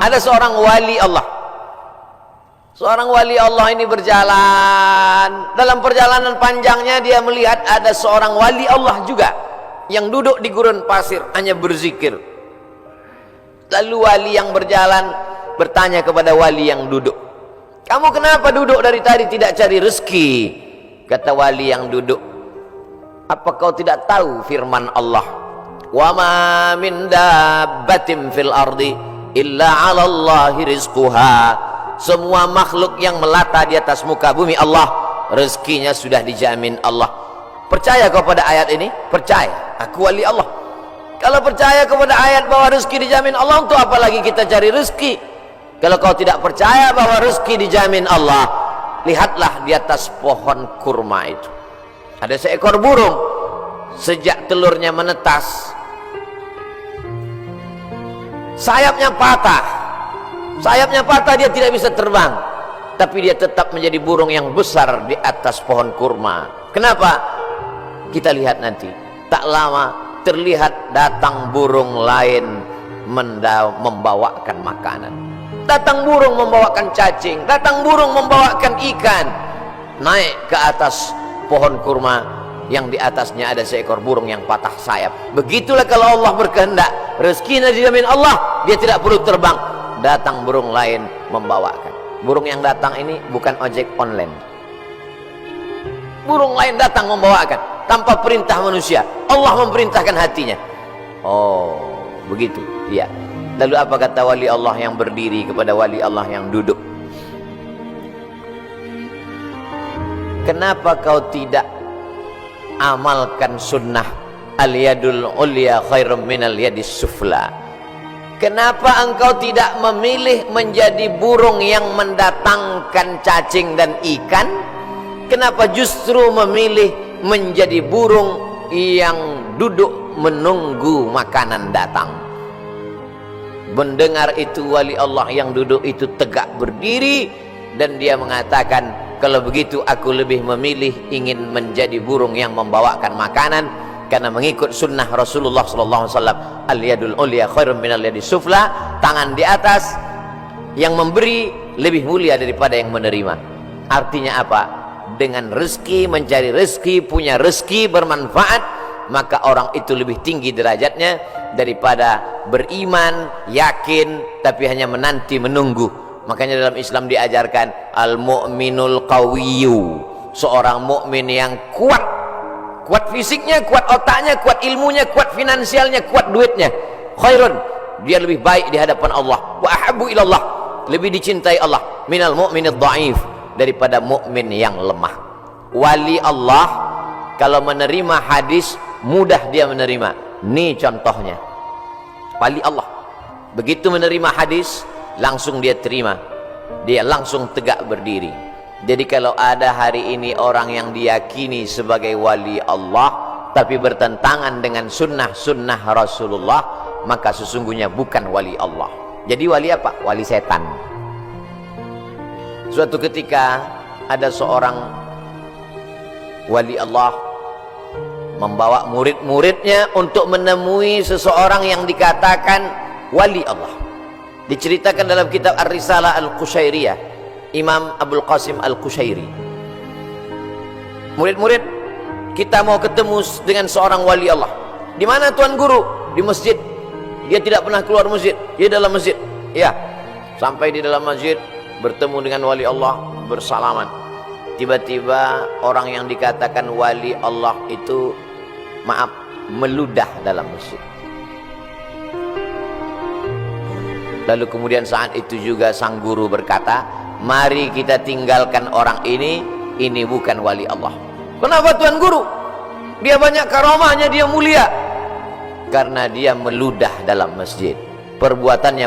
Ada seorang wali Allah. Seorang wali Allah ini berjalan. Dalam perjalanan panjangnya dia melihat ada seorang wali Allah juga yang duduk di gurun pasir hanya berzikir. Lalu wali yang berjalan bertanya kepada wali yang duduk, "Kamu kenapa duduk dari tadi tidak cari rezeki?" Kata wali yang duduk, "Apa kau tidak tahu firman Allah, wa ma min dabbatin fil ardi illa 'ala Allahi rizquha." Semua makhluk yang melata di atas muka bumi Allah, rezekinya sudah dijamin Allah. Percaya kau pada ayat ini? Percaya. Aku wali Allah. Kalau percaya kepada ayat bahwa rezeki dijamin Allah, untuk apa lagi kita cari rezeki? Kalau kau tidak percaya bahwa rezeki dijamin Allah, lihatlah di atas pohon kurma itu. Ada seekor burung, sejak telurnya menetas, sayapnya patah. Sayapnya patah, dia tidak bisa terbang, tapi dia tetap menjadi burung yang besar di atas pohon kurma. Kenapa? Kita lihat nanti. Tak lama terlihat datang burung lain membawakan makanan. Datang burung membawakan cacing, datang burung membawakan ikan. Naik ke atas pohon kurma yang di atasnya ada seekor burung yang patah sayap. Begitulah kalau Allah berkehendak, rezekinya dijamin Allah, dia tidak perlu terbang. Datang burung lain membawakan. Burung yang datang ini bukan ojek online. Burung lain datang membawakan tanpa perintah manusia. Allah memerintahkan hatinya. Oh, begitu. Iya. Lalu apa kata wali Allah yang berdiri kepada wali Allah yang duduk? Kenapa kau tidak amalkan sunnah al-yadul ulya khairum minal yadis sufla? Kenapa engkau tidak memilih menjadi burung yang mendatangkan cacing dan ikan? Kenapa justru memilih menjadi burung yang duduk menunggu makanan datang? Mendengar itu wali Allah yang duduk itu tegak berdiri dan dia mengatakan, kalau begitu aku lebih memilih ingin menjadi burung yang membawakan makanan, karena mengikut sunnah Rasulullah SAW. Al-yadul ulya khairun minal yadis sufla. Tangan di atas yang memberi lebih mulia daripada yang menerima. Artinya apa? Dengan rezeki, mencari rezeki, punya rezeki bermanfaat, maka orang itu lebih tinggi derajatnya daripada beriman, yakin, tapi hanya menanti, menunggu. Makanya dalam Islam diajarkan al-mu'minul qawiyyu, seorang mukmin yang kuat. Kuat fisiknya, kuat otaknya, kuat ilmunya, kuat finansialnya, kuat duitnya. Khairun, dia lebih baik di hadapan Allah. Wa ahabbu ilallah, lebih dicintai Allah. Minal mu'minid dha'if, daripada mukmin yang lemah. Wali Allah kalau menerima hadis mudah dia menerima. Ini contohnya. Wali Allah begitu menerima hadis langsung dia terima. Dia langsung tegak berdiri. Jadi kalau ada hari ini orang yang diyakini sebagai wali Allah tapi bertentangan dengan sunnah-sunnah Rasulullah, maka sesungguhnya bukan wali Allah. Jadi wali apa? Wali setan. Suatu ketika ada seorang wali Allah membawa murid-muridnya untuk menemui seseorang yang dikatakan wali Allah. Diceritakan dalam kitab Ar-Risalah Al-Qushairiyah, Imam Abdul Qasim Al-Qushairi. Murid-murid, kita mau ketemu dengan seorang wali Allah. Di mana Tuan Guru? Di masjid. Dia tidak pernah keluar masjid, dia dalam masjid. Ya, sampai di dalam masjid bertemu dengan wali Allah, bersalaman. Tiba-tiba orang yang dikatakan wali Allah itu, maaf, meludah dalam masjid. Lalu kemudian saat itu juga sang guru berkata, mari kita tinggalkan orang ini bukan wali Allah. Kenapa Tuan Guru? Dia banyak karamahnya, dia mulia. Karena dia meludah dalam masjid. Perbuatannya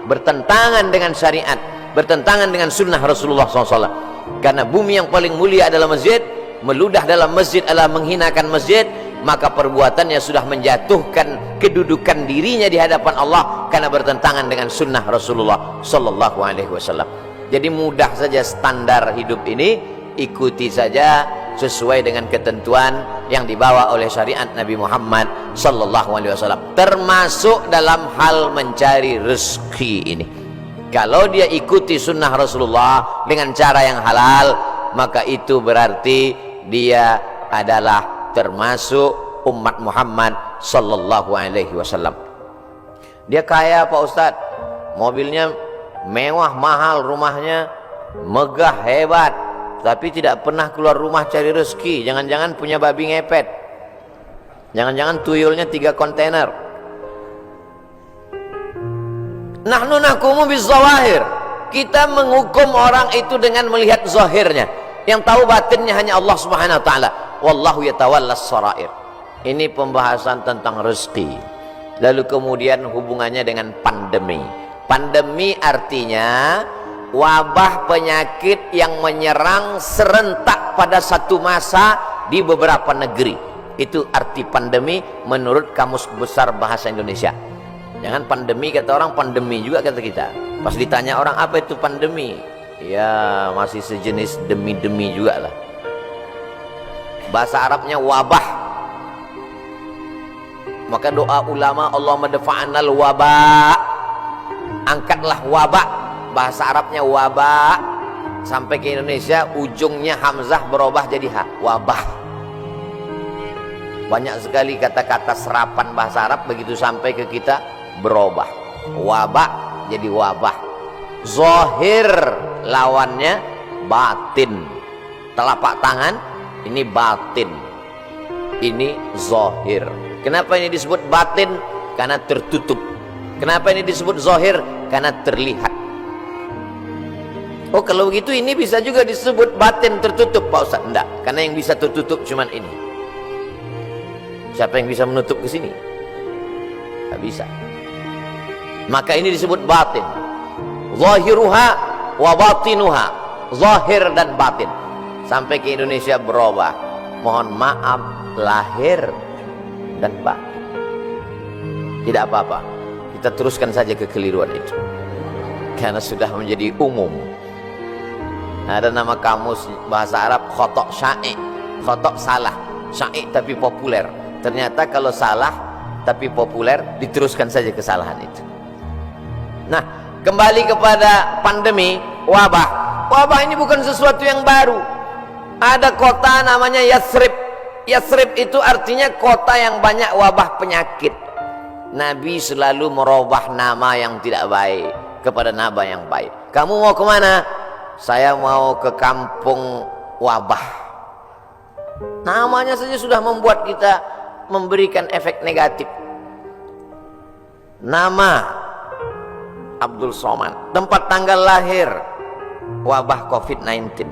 bertentangan dengan syariat, bertentangan dengan sunnah Rasulullah SAW. Karena bumi yang paling mulia adalah masjid, meludah dalam masjid adalah menghinakan masjid, maka perbuatannya sudah menjatuhkan kedudukan dirinya di hadapan Allah karena bertentangan dengan sunnah Rasulullah SAW. Jadi mudah saja standar hidup ini, ikuti saja sesuai dengan ketentuan yang dibawa oleh syariat Nabi Muhammad sallallahu alaihi wasallam, termasuk dalam hal mencari rezeki ini. Kalau dia ikuti sunnah Rasulullah dengan cara yang halal, maka itu berarti dia adalah termasuk umat Muhammad sallallahu alaihi wasallam. Dia kaya Pak Ustadz, mobilnya mewah, mahal, rumahnya megah, hebat, tapi tidak pernah keluar rumah cari rezeki. Jangan-jangan punya babi ngepet, jangan-jangan tuyulnya 3 kontainer. Nahnu nahkumu bizawahir, kita menghukum orang itu dengan melihat zahirnya. Yang tahu batinnya hanya Allah subhanahu wa ta'ala. Wallahu yatawallas sarair. Ini pembahasan tentang rezeki. Lalu kemudian hubungannya dengan pandemi. Pandemi artinya wabah penyakit yang menyerang serentak pada satu masa di beberapa negeri. Itu arti pandemi menurut Kamus Besar Bahasa Indonesia. Jangan pandemi kata orang, pandemi juga kata kita. Pas ditanya orang apa itu pandemi, ya masih sejenis demi-demi juga lah. Bahasa Arabnya wabah. Maka doa ulama, Allahumma dafa'anal wabah, angkatlah wabah. Bahasa Arabnya wabah, sampai ke Indonesia ujungnya hamzah berubah jadi ha, wabah. Banyak sekali kata-kata serapan bahasa Arab begitu sampai ke kita berubah. Wabah jadi wabah. Zahir lawannya batin. Telapak tangan ini batin, ini zahir. Kenapa ini disebut batin? Karena tertutup. Kenapa ini disebut zahir? Karena terlihat. Oh kalau begitu ini bisa juga disebut batin tertutup Pak Ustaz? Enggak, karena yang bisa tertutup cuman ini. Siapa yang bisa menutup ke sini? Enggak bisa. Maka ini disebut batin. Zahiruha wa batinuha, zahir dan batin. Sampai ke Indonesia berubah. Mohon maaf, lahir dan batin. Tidak apa-apa, kita teruskan saja kekeliruan itu, karena sudah menjadi umum. Ada nama kamus bahasa Arab khotok sya'i, khotok salah, sya'i tapi populer. Ternyata kalau salah tapi populer, diteruskan saja kesalahan itu. Nah, kembali kepada pandemi, wabah. Wabah ini bukan sesuatu yang baru. Ada kota namanya Yathrib. Yathrib itu artinya kota yang banyak wabah penyakit. Nabi selalu merubah nama yang tidak baik kepada nama yang baik. Kamu mau kemana? Saya mau ke kampung wabah. Namanya saja sudah membuat kita memberikan efek negatif. Nama Abdul Somad, tempat tanggal lahir wabah COVID-19.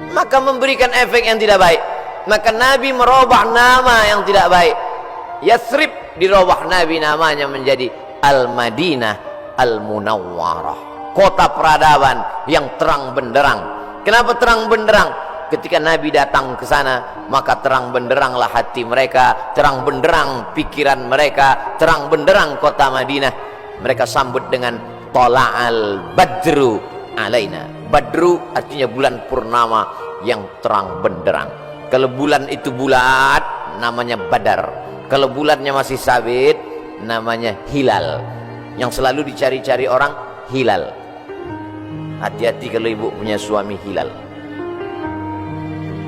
Maka memberikan efek yang tidak baik. Maka Nabi merubah nama yang tidak baik. Yathrib dirubah Nabi namanya menjadi Al-Madinah Al-Munawwarah, kota peradaban yang terang benderang. Kenapa terang benderang? Ketika Nabi datang ke sana, maka terang benderanglah hati mereka, terang benderang pikiran mereka, terang benderang kota Madinah. Mereka sambut dengan Tola'al Badru alaina. Badru artinya bulan purnama yang terang benderang. Kalau bulan itu bulat, namanya Badar. Kalau bulannya masih sabit, namanya hilal. Yang selalu dicari-cari orang, hilal. Hati-hati kalau ibu punya suami hilal.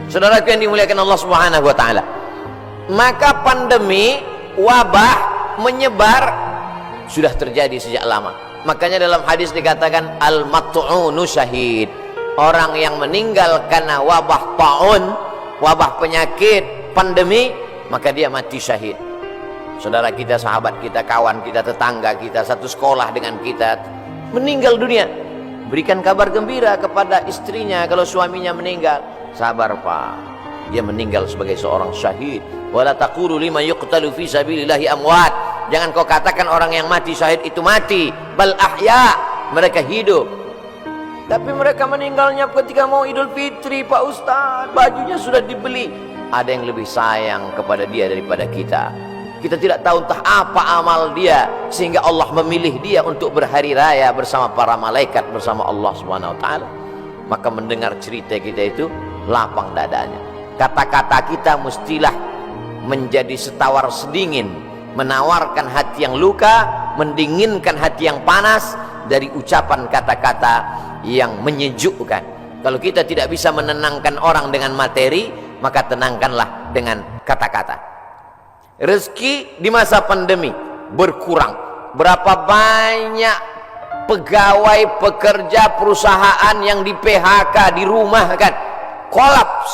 Saudaraku yang dimuliakan Allah Subhanahu wa ta'ala, maka pandemi, wabah menyebar sudah terjadi sejak lama. Makanya dalam hadis dikatakan al-mat'unu syahid. Orang yang meninggal karena wabah ta'un, wabah penyakit, pandemi, maka dia mati syahid. Saudara kita, sahabat kita, kawan kita, tetangga kita, satu sekolah dengan kita, meninggal dunia. Berikan kabar gembira kepada istrinya kalau suaminya meninggal. Sabar Pak, dia meninggal sebagai seorang syahid. Wala taqulu liman yuqtalu fi sabilillahi amwat. Jangan kau katakan orang yang mati syahid itu mati. Bal ahya, mereka hidup. Tapi mereka meninggalnya ketika mau Idul Fitri Pak Ustaz, bajunya sudah dibeli. Ada yang lebih sayang kepada dia daripada kita. Kita tidak tahu entah apa amal dia sehingga Allah memilih dia untuk berhari raya bersama para malaikat, bersama Allah Subhanahu wa ta'ala. maka mendengar cerita kita itu lapang dadanya. Kata-kata kita mestilah menjadi setawar sedingin, menawarkan hati yang luka, mendinginkan hati yang panas dari ucapan kata-kata yang menyejukkan. Kalau kita tidak bisa menenangkan orang dengan materi, maka tenangkanlah dengan kata-kata. Rezeki di masa pandemi berkurang. Berapa banyak pegawai, pekerja, perusahaan yang di PHK, dirumahkan, kolaps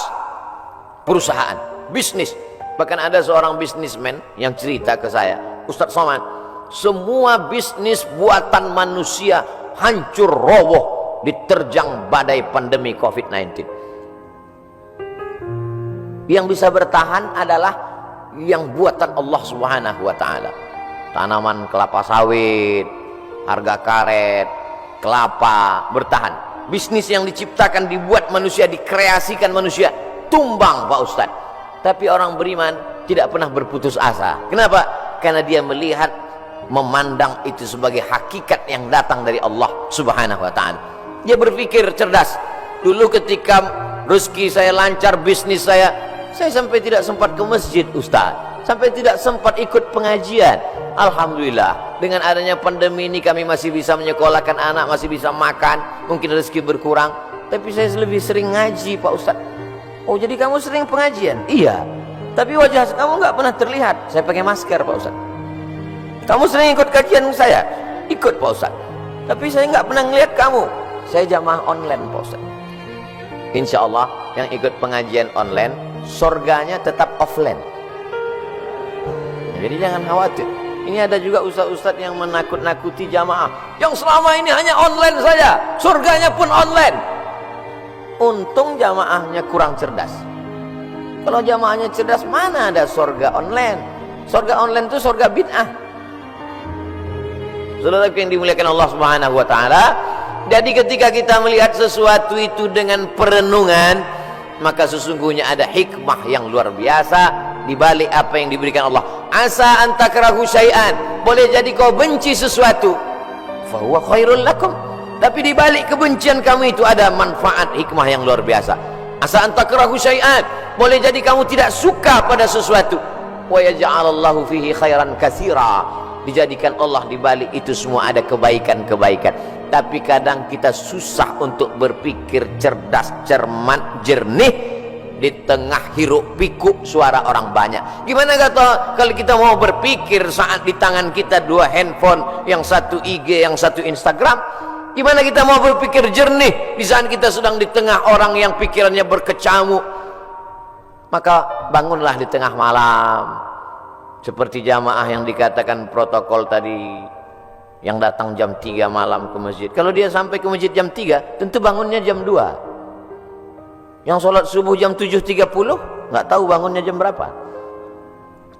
perusahaan, bisnis. Bahkan ada seorang bisnismen yang cerita ke saya, Ustaz Somad, semua bisnis buatan manusia hancur roboh diterjang badai pandemi COVID-19. Yang bisa bertahan adalah yang buatan Allah Subhanahu wa ta'ala. Tanaman kelapa sawit, harga karet, kelapa bertahan. Bisnis yang diciptakan, dibuat manusia, dikreasikan manusia, tumbang Pak Ustaz. Tapi orang beriman tidak pernah berputus asa. Kenapa? Karena dia melihat, memandang itu sebagai hakikat yang datang dari Allah Subhanahu wa ta'ala. Dia berpikir cerdas. Dulu ketika rezeki saya lancar, bisnis saya sampai tidak sempat ke masjid Ustaz, sampai tidak sempat ikut pengajian. Alhamdulillah, dengan adanya pandemi ini kami masih bisa menyekolahkan anak, masih bisa makan, mungkin rezeki berkurang, tapi saya lebih sering ngaji Pak Ustaz. Oh, jadi kamu sering pengajian? Iya, tapi wajah kamu nggak pernah terlihat. Saya pakai masker Pak Ustaz. Kamu sering ikut kajian saya? Ikut Pak Ustaz, tapi saya nggak pernah ngelihat kamu. Saya jamaah online Pak Ustaz. Insya Allah yang ikut pengajian online, surganya tetap offline. Jadi jangan khawatir. Ini ada juga ustaz-ustaz yang menakut-nakuti jamaah, yang selama ini hanya online saja, surganya pun online. Untung jamaahnya kurang cerdas. Kalau jamaahnya cerdas, mana ada surga online? Surga online itu surga bid'ah. Saudara yang dimuliakan Allah Subhanahu wa ta'ala, jadi ketika kita melihat sesuatu itu dengan perenungan, maka sesungguhnya ada hikmah yang luar biasa di balik apa yang diberikan Allah. Asa an takrahu syai'an, boleh jadi kau benci sesuatu, fa huwa khairul lakum, tapi di balik kebencian kamu itu ada manfaat, hikmah yang luar biasa. Asa an takrahu syai'an, boleh jadi kamu tidak suka pada sesuatu, wa yaj'alallahu fihi khairan katsira, dijadikan Allah di balik itu semua ada kebaikan-kebaikan. Tapi kadang kita susah untuk berpikir cerdas, cermat, jernih di tengah hiruk pikuk suara orang banyak. Gimana kata kalau kita mau berpikir saat di tangan kita dua handphone, yang satu IG, yang satu Instagram? Gimana kita mau berpikir jernih di saat kita sedang di tengah orang yang pikirannya berkecamuk? Maka bangunlah di tengah malam, seperti jamaah yang dikatakan protokol tadi, yang datang jam 3 malam ke masjid. Kalau dia sampai ke masjid jam 3, tentu bangunnya jam 2. Yang sholat subuh jam 7.30, nggak tahu bangunnya jam berapa.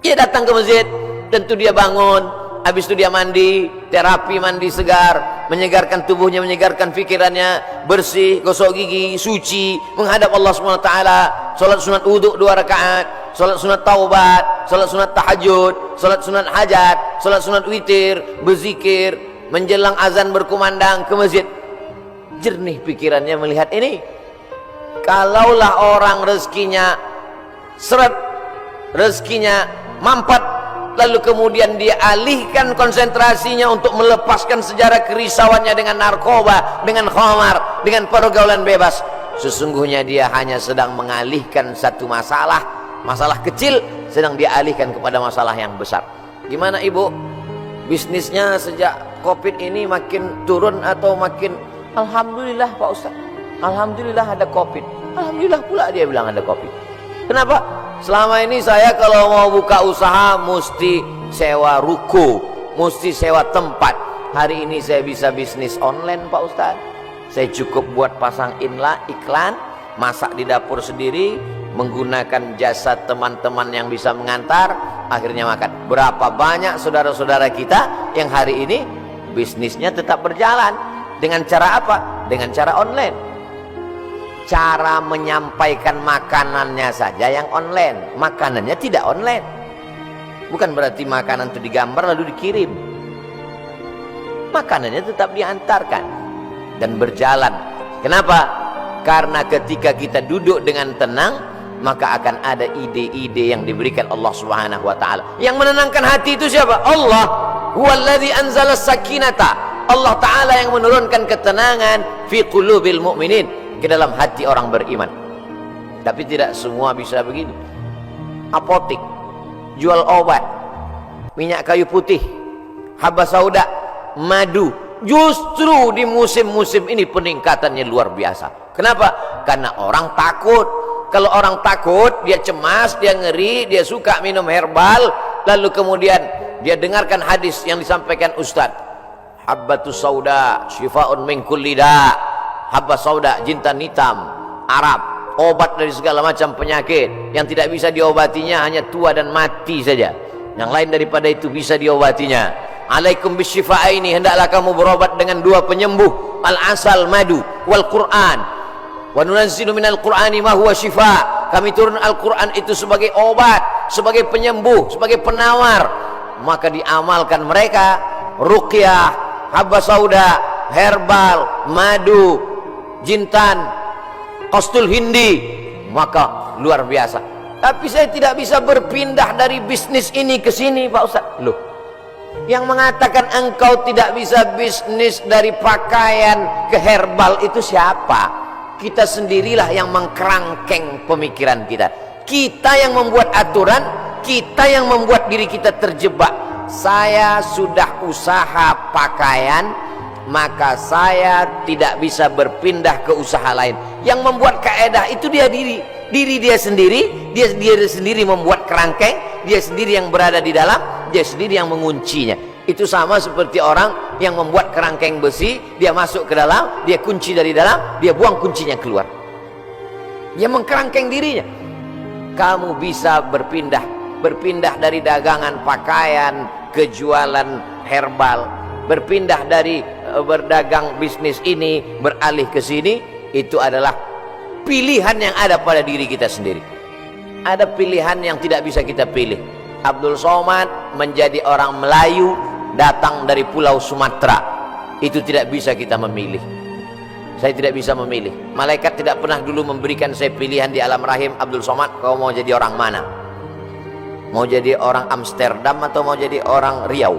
Dia datang ke masjid, tentu dia bangun, habis itu dia mandi, terapi mandi segar, menyegarkan tubuhnya, menyegarkan pikirannya, bersih, gosok gigi, suci, menghadap Allah SWT, sholat sunat wudhu 2 rakaat, sholat sunat taubat, sholat sunat tahajud, sholat sunat hajat, sholat sunat witir, berzikir, menjelang azan berkumandang ke masjid. Jernih pikirannya melihat ini. Kalaulah orang rezekinya seret, rezekinya mampat, lalu kemudian dia alihkan konsentrasinya untuk melepaskan sejarah kerisauannya dengan narkoba, dengan khamar, dengan pergaulan bebas, sesungguhnya dia hanya sedang mengalihkan satu masalah, masalah kecil, sedang dia alihkan kepada masalah yang besar. Gimana ibu? Bisnisnya sejak COVID ini makin turun atau makin? Alhamdulillah Pak Ustaz, alhamdulillah ada COVID. Alhamdulillah pula dia bilang ada COVID. Kenapa? Selama ini saya kalau mau buka usaha mesti sewa ruko, mesti sewa tempat. Hari ini saya bisa bisnis online Pak Ustaz. Saya cukup buat pasang iklan, masak di dapur sendiri, menggunakan jasa teman-teman yang bisa mengantar, akhirnya makan. Berapa banyak saudara-saudara kita yang hari ini bisnisnya tetap berjalan. Dengan cara apa? Dengan cara online. Cara menyampaikan makanannya saja yang online, makanannya tidak online. Bukan berarti makanan itu digambar lalu dikirim. Makanannya tetap diantarkan dan berjalan. Kenapa? Karena ketika kita duduk dengan tenang, maka akan ada ide-ide yang diberikan Allah Subhanahu wa taala. Yang menenangkan hati itu siapa? Allah. Huwallazi anzala sakinata. Allah taala yang menurunkan ketenangan fi qulubil mu'minin, ke dalam hati orang beriman. Tapi tidak semua bisa begini. Apotik, jual obat, minyak kayu putih, haba sauda, madu. Justru di musim-musim ini peningkatannya luar biasa. Kenapa? Karena orang takut. Kalau orang takut, dia cemas, dia ngeri, dia suka minum herbal, lalu kemudian dia dengarkan hadis yang disampaikan Ustaz. Habbatus sauda syifaun min kulli da. Habba sauda, jintan hitam, Arab, obat dari segala macam penyakit. Yang tidak bisa diobatinya hanya tua dan mati saja. Yang lain daripada itu bisa diobatinya. Alaikum bisyifa'aini, hendaklah kamu berobat dengan dua penyembuh, al-asal, madu, wal Qur'an. Wa nunazzilu minal Qur'ani ma huwa syifa. Kami turun Al-Qur'an itu sebagai obat, sebagai penyembuh, sebagai penawar. Maka diamalkan mereka ruqyah, habba sauda, herbal, madu, jintan, qastul hindi, maka luar biasa. Tapi saya tidak bisa berpindah dari bisnis ini ke sini, Pak Ustaz. Loh, yang mengatakan engkau tidak bisa bisnis dari pakaian ke herbal itu siapa? Kita sendirilah yang mengkerangkeng pemikiran kita. Kita yang membuat aturan, kita yang membuat diri kita terjebak. Saya sudah usaha pakaian, maka saya tidak bisa berpindah ke usaha lain. Yang membuat kaedah itu diri dia sendiri. Dia sendiri membuat kerangkeng, dia sendiri yang berada di dalam, dia sendiri yang menguncinya. Itu sama seperti orang yang membuat kerangkeng besi, dia masuk ke dalam, dia kunci dari dalam, dia buang kuncinya keluar. Dia mengkerangkeng dirinya. Kamu bisa berpindah dari dagangan pakaian ke jualan herbal, berpindah dari berdagang bisnis ini beralih ke sini. Itu adalah pilihan yang ada pada diri kita sendiri. Ada pilihan yang tidak bisa kita pilih. Abdul Somad menjadi orang Melayu, datang dari pulau Sumatera, itu tidak bisa kita memilih. Saya tidak bisa memilih. Malaikat tidak pernah dulu memberikan saya pilihan di alam rahim, Abdul Somad, kau mau jadi orang mana? Mau jadi orang Amsterdam atau mau jadi orang Riau?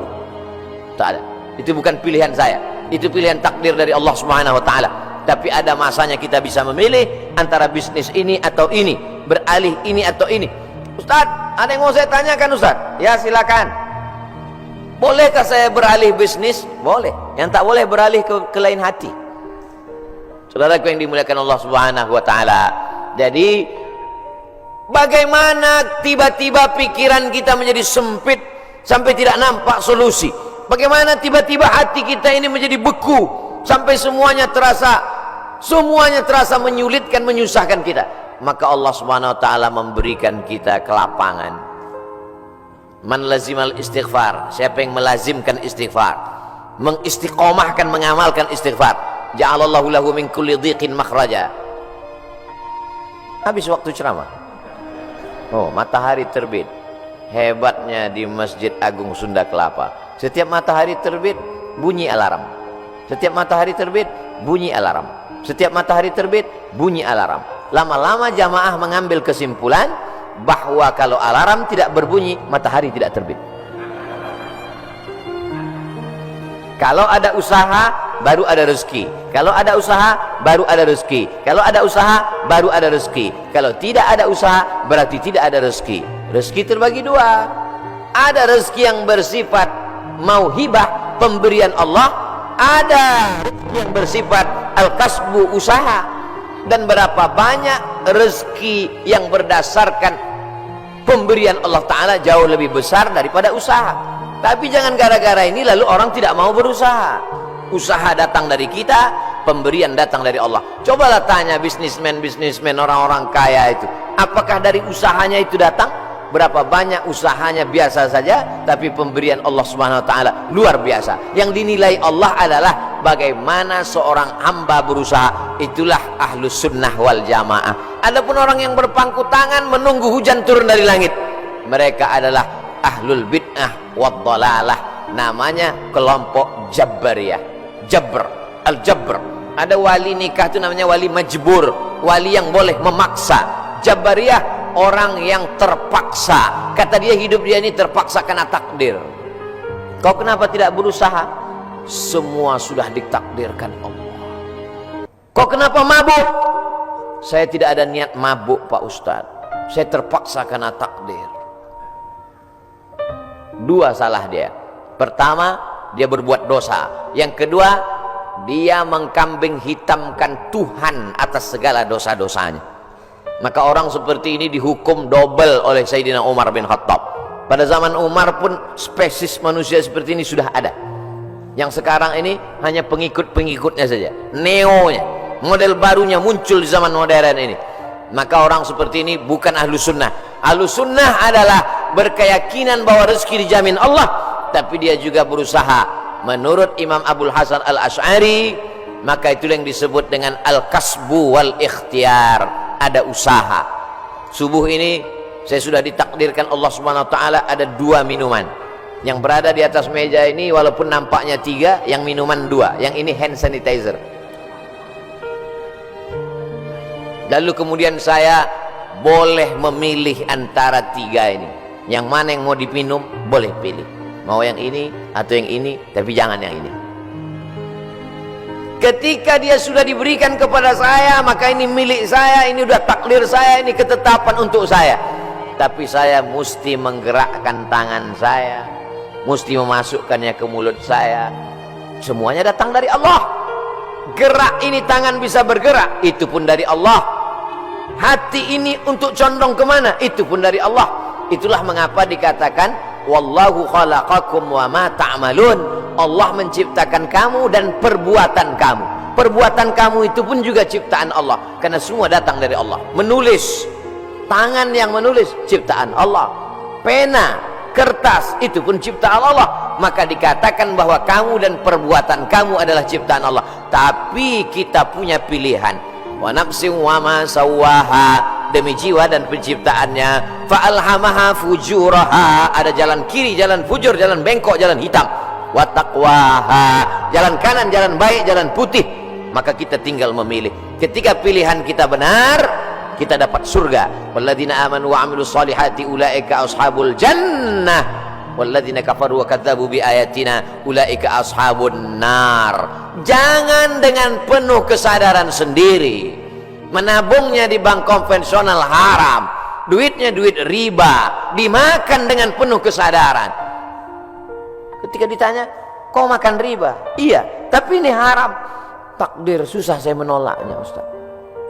Tak ada. Itu bukan pilihan saya. Itu pilihan takdir dari Allah Subhanahu wa taala. Tapi ada masanya kita bisa memilih antara bisnis ini atau ini, beralih ini atau ini. Ustaz, ada yang mau saya tanyakan Ustaz? Ya silakan. Bolehkah saya beralih bisnis? Boleh. Yang tak boleh beralih ke lain hati. Saudaraku yang dimuliakan Allah Subhanahu wa taala. Jadi bagaimana tiba-tiba pikiran kita menjadi sempit sampai tidak nampak solusi? Bagaimana tiba-tiba hati kita ini menjadi beku sampai semuanya terasa menyulitkan, menyusahkan kita? Maka Allah Subhanahu wa taala memberikan kita kelapangan. Man lazimal istighfar, siapa yang melazimkan istighfar, mengistiqomahkan, mengamalkan istighfar, ja'alallahu lahu min kulli dhiqin makhraja. Habis waktu ceramah. Oh, matahari terbit. Hebatnya di Masjid Agung Sunda Kelapa. Setiap matahari terbit bunyi alarm. Setiap matahari terbit bunyi alarm. Setiap matahari terbit bunyi alarm. Lama-lama jamaah mengambil kesimpulan bahwa kalau alarm tidak berbunyi, matahari tidak terbit. Kalau ada usaha, baru ada rezeki. Kalau ada usaha, baru ada rezeki. Kalau ada usaha, baru ada rezeki. Kalau tidak ada usaha, berarti tidak ada rezeki. Rezeki terbagi dua. Ada rezeki yang bersifat mauhibah, pemberian Allah. Ada rezeki yang bersifat al-kasbu, usaha. Dan berapa banyak rezeki yang berdasarkan pemberian Allah Ta'ala jauh lebih besar daripada usaha. Tapi jangan gara-gara ini lalu orang tidak mau berusaha. Usaha datang dari kita, pemberian datang dari Allah. Cobalah tanya bisnismen orang-orang kaya itu, apakah dari usahanya itu datang? Berapa banyak usahanya biasa saja, tapi pemberian Allah Subhanahu wa taala luar biasa. Yang dinilai Allah adalah bagaimana seorang hamba berusaha. Itulah ahlus sunnah wal jamaah. Adapun orang yang berpangku tangan menunggu hujan turun dari langit, mereka adalah ahlul bid'ah wad dhalalah. Namanya kelompok Jabariyah. Jabr, al-Jabr. Ada wali nikah itu namanya wali majbur, wali yang boleh memaksa. Jabariyah orang yang terpaksa. Kata dia hidup dia ini terpaksa karena takdir. Kau kenapa tidak berusaha? Semua sudah ditakdirkan Allah. Kau kenapa mabuk? Saya tidak ada niat mabuk Pak Ustadz, saya terpaksa karena takdir. Dua salah dia. Pertama, dia berbuat dosa. Yang kedua, dia mengkambing hitamkan Tuhan atas segala dosa-dosanya. Maka orang seperti ini dihukum double oleh Sayyidina Umar bin Khattab. Pada zaman Umar pun spesies manusia seperti ini sudah ada. Yang sekarang ini hanya pengikut-pengikutnya saja, neonya, model barunya muncul di zaman modern ini. Maka orang seperti ini bukan ahlu sunnah. Ahlu sunnah adalah berkeyakinan bahwa rezeki dijamin Allah, tapi dia juga berusaha. Menurut Imam Abul Hasan Al-Asy'ari, maka itu yang disebut dengan al-kasbu wal ikhtiar. Ada usaha. Subuh ini saya sudah ditakdirkan Allah Subhanahu wa taala ada 2 minuman yang berada di atas meja ini, walaupun nampaknya 3, yang minuman 2, yang ini hand sanitizer. Lalu kemudian saya boleh memilih antara 3 ini. Yang mana yang mau diminum boleh pilih. Mau yang ini atau yang ini, tapi jangan yang ini. Ketika dia sudah diberikan kepada saya, maka ini milik saya, ini udah takdir saya, ini ketetapan untuk saya. Tapi saya mesti menggerakkan tangan saya, mesti memasukkannya ke mulut saya. Semuanya datang dari Allah. Gerak ini tangan bisa bergerak, itu pun dari Allah. Hati ini untuk condong kemana, itu pun dari Allah. Itulah mengapa dikatakan wallahu khalaqakum wa ma ta'malun. Allah menciptakan kamu dan perbuatan kamu. Perbuatan kamu itu pun juga ciptaan Allah, karena semua datang dari Allah. Menulis, tangan yang menulis ciptaan Allah. Pena, kertas, itu pun ciptaan Allah. Maka dikatakan bahwa kamu dan perbuatan kamu adalah ciptaan Allah. Tapi kita punya pilihan. Wa nafsin wa ma sawwaha, demi jiwa dan penciptaannya. Fa'alhamaha fujuraha, ada jalan kiri, jalan fujur, jalan bengkok, jalan hitam. Wa taqwaha, jalan kanan, jalan baik, jalan putih. Maka kita tinggal memilih. Ketika pilihan kita benar, kita dapat surga. Walladzina amanu wa 'amilus solihati ulaika ashabul jannah walladzina kafaru wa kadzdzabu biayatina ulaika ashabun nar. Jangan dengan penuh kesadaran sendiri menabungnya di bank konvensional haram, duitnya duit riba, dimakan dengan penuh kesadaran. Ketika ditanya, kau makan riba? Iya, tapi ini haram. Takdir, susah saya menolaknya Ustaz.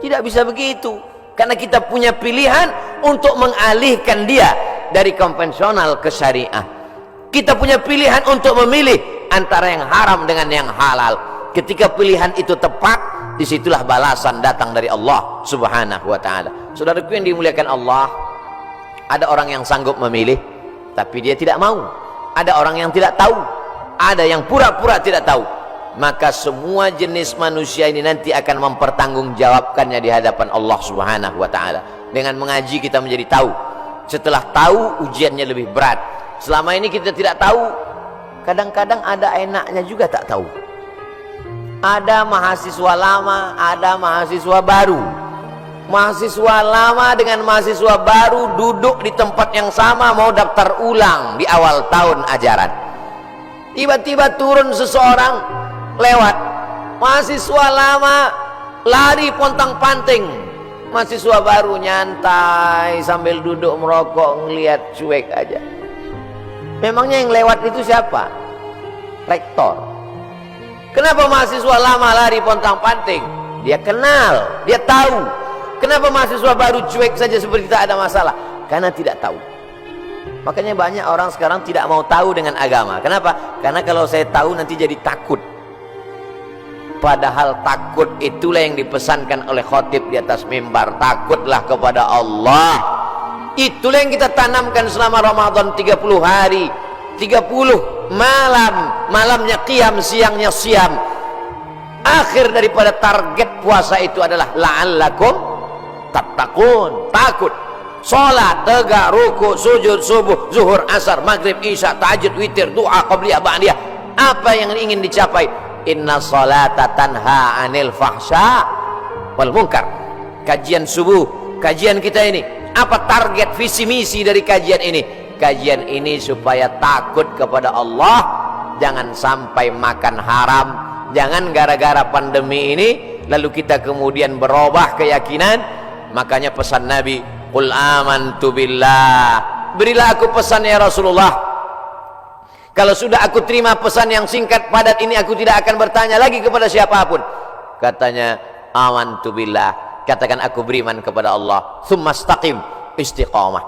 Tidak bisa begitu, karena kita punya pilihan untuk mengalihkan dia dari konvensional ke syariah. Kita punya pilihan untuk memilih antara yang haram dengan yang halal. Ketika pilihan itu tepat, disitulah balasan datang dari Allah Subhanahu wa ta'ala. Saudaraku yang dimuliakan Allah, ada orang yang sanggup memilih tapi dia tidak mau. Ada orang yang tidak tahu, ada yang pura-pura tidak tahu. Maka semua jenis manusia ini nanti akan mempertanggungjawabkannya di hadapan Allah Subhanahu wa ta'ala. Dengan mengaji kita menjadi tahu. Setelah tahu, ujiannya lebih berat. Selama ini kita tidak tahu, kadang-kadang ada enaknya juga tak tahu. Ada mahasiswa lama, ada mahasiswa baru. Mahasiswa lama dengan mahasiswa baru duduk di tempat yang sama, mau daftar ulang di awal tahun ajaran. Tiba-tiba turun seseorang lewat. Mahasiswa lama lari pontang-panting, mahasiswa baru nyantai sambil duduk merokok, ngelihat cuek aja. Memangnya yang lewat itu siapa? Rektor. Kenapa mahasiswa lama lari pontang-panting? Dia kenal, dia tahu. Kenapa mahasiswa baru cuek saja seperti tak ada masalah? Karena tidak tahu. Makanya banyak orang sekarang tidak mau tahu dengan agama. Kenapa? Karena kalau saya tahu nanti jadi takut. Padahal takut itulah yang dipesankan oleh khotib di atas mimbar. Takutlah kepada Allah. Itulah yang kita tanamkan selama Ramadan 30 hari. 30 malam. Malamnya qiyam, siangnya siam. Akhir daripada target puasa itu adalah la'allakum tattaqun. Takut. Salat, tegak, ruku, sujud, subuh, zuhur, asar, maghrib, isya, tahajud, witir, doa, qabliyah, ba'diyah. Apa yang ingin dicapai? inna salata tanha anil fahsya wal munkar. Kajian subuh, kajian kita ini, apa target visi misi dari kajian ini? Kajian ini supaya takut kepada Allah, jangan sampai makan haram, jangan gara-gara pandemi ini lalu kita kemudian berubah keyakinan. Makanya pesan Nabi, qul amantu billah, berilah aku pesan ya Rasulullah. Kalau sudah aku terima pesan yang singkat padat ini, aku tidak akan bertanya lagi kepada siapapun. Katanya, amantu billah, katakan aku beriman kepada Allah. Tsumma istaqim, istiqamah.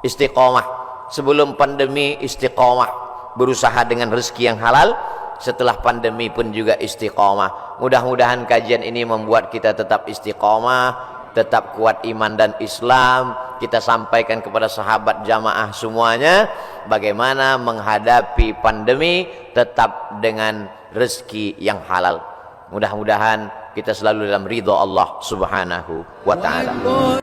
Istiqamah sebelum pandemi, istiqamah berusaha dengan rezeki yang halal. Setelah pandemi pun juga istiqamah. Mudah-mudahan kajian ini membuat kita tetap istiqamah, tetap kuat iman dan Islam. Kita sampaikan kepada sahabat jamaah semuanya bagaimana menghadapi pandemi tetap dengan rezeki yang halal. Mudah-mudahan kita selalu dalam ridha Allah Subhanahu wa ta'ala.